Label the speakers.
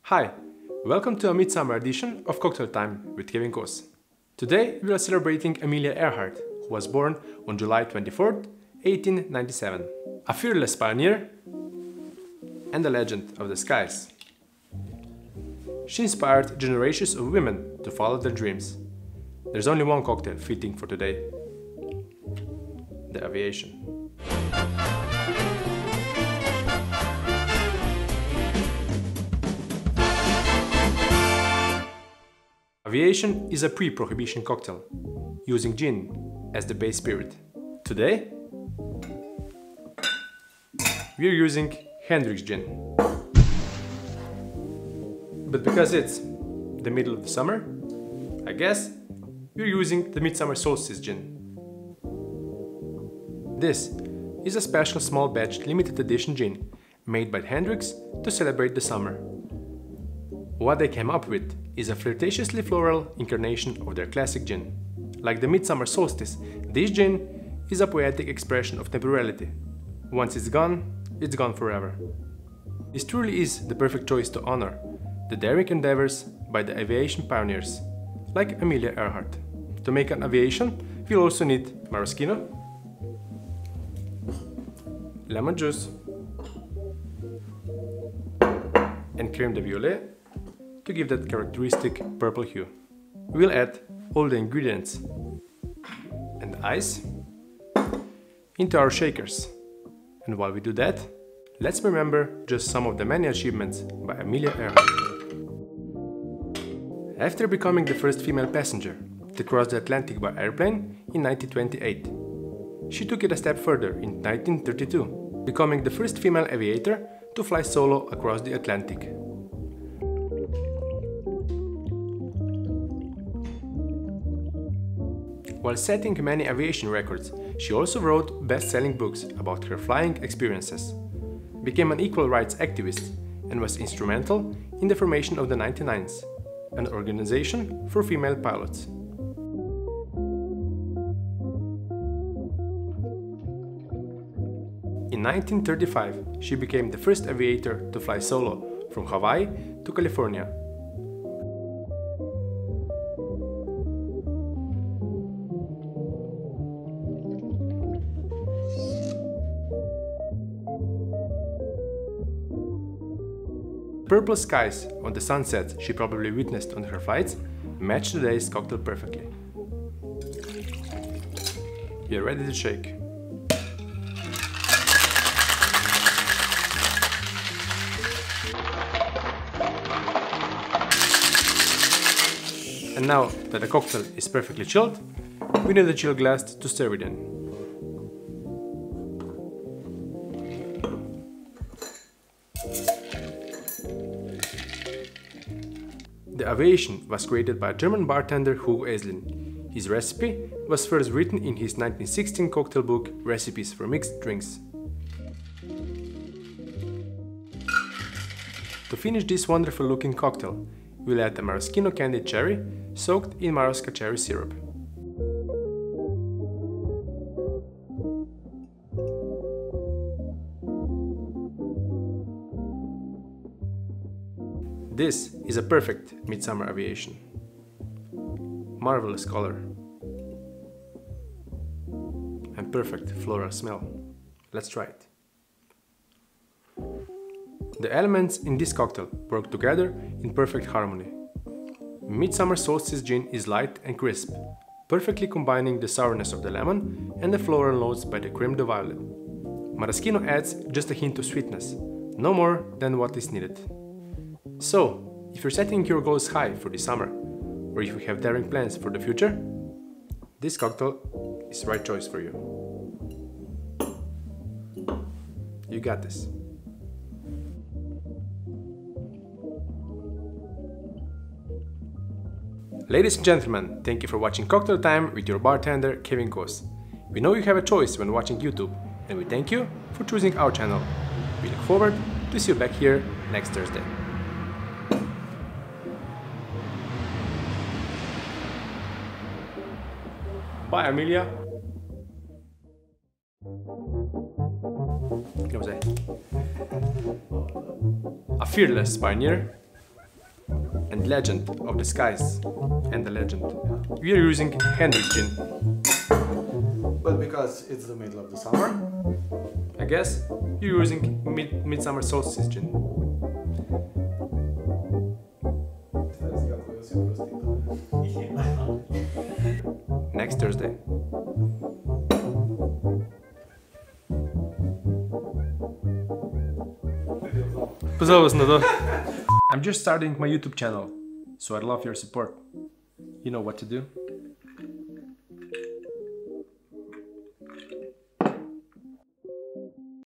Speaker 1: Hi, welcome to a midsummer edition of Cocktail Time with Kevin Kos. Today we are celebrating Amelia Earhart, who was born on July 24, 1897. A fearless pioneer and a legend of the skies. She inspired generations of women to follow their dreams. There's only one cocktail fitting for today: the Aviation. Aviation is a pre-prohibition cocktail, using gin as the base spirit. Today, we're using Hendrick's gin. But because it's the middle of the summer, I guess we're using the Midsummer Solstice Gin. This is a special small batch limited edition gin made by Hendrick's to celebrate the summer. What they came up with is a flirtatiously floral incarnation of their classic gin. Like the Midsummer Solstice, this gin is a poetic expression of temporality. Once it's gone forever. This truly is the perfect choice to honor the daring endeavors by the aviation pioneers, like Amelia Earhart. To make an aviation, we'll also need maraschino, lemon juice, and crème de violette to give that characteristic purple hue. We'll add all the ingredients and ice into our shakers. And while we do that, let's remember just some of the many achievements by Amelia Earhart. After becoming the first female passenger to cross the Atlantic by airplane in 1928, she took it a step further in 1932, becoming the first female aviator to fly solo across the Atlantic. While setting many aviation records, she also wrote best-selling books about her flying experiences, became an equal rights activist, and was instrumental in the formation of the 99s, an organization for female pilots. In 1935, she became the first aviator to fly solo from Hawaii to California. Purple skies on the sunsets she probably witnessed on her flights match today's cocktail perfectly. You're ready to shake. And now that the cocktail is perfectly chilled, we need a chill glass to serve it in. The Aviation was created by German bartender Hugo Eslin. His recipe was first written in his 1916 cocktail book Recipes for Mixed Drinks. To finish this wonderful looking cocktail, we'll add a maraschino candied cherry soaked in Maraschino cherry syrup. This is a perfect Midsummer Aviation. Marvelous color and perfect floral smell. Let's try it. The elements in this cocktail work together in perfect harmony. Midsummer Solstice Gin is light and crisp, perfectly combining the sourness of the lemon and the floral notes by the Crème de Violette. Maraschino adds just a hint of sweetness, no more than what is needed. So, if you're setting your goals high for this summer, or if you have daring plans for the future, this cocktail is the right choice for you. You got this. Ladies and gentlemen, thank you for watching Cocktail Time with your bartender Kevin Kos. We know you have a choice when watching YouTube, and we thank you for choosing our channel. We look forward to see you back here next Thursday. Bye, Amelia. A fearless pioneer and legend of the skies and the legend. We are using Hendrick gin.
Speaker 2: But because it's the middle of the summer,
Speaker 1: I guess you're using Midsummer Solstice Gin. Next Thursday. I'm just starting my YouTube channel, so I'd love your support. You know what to do.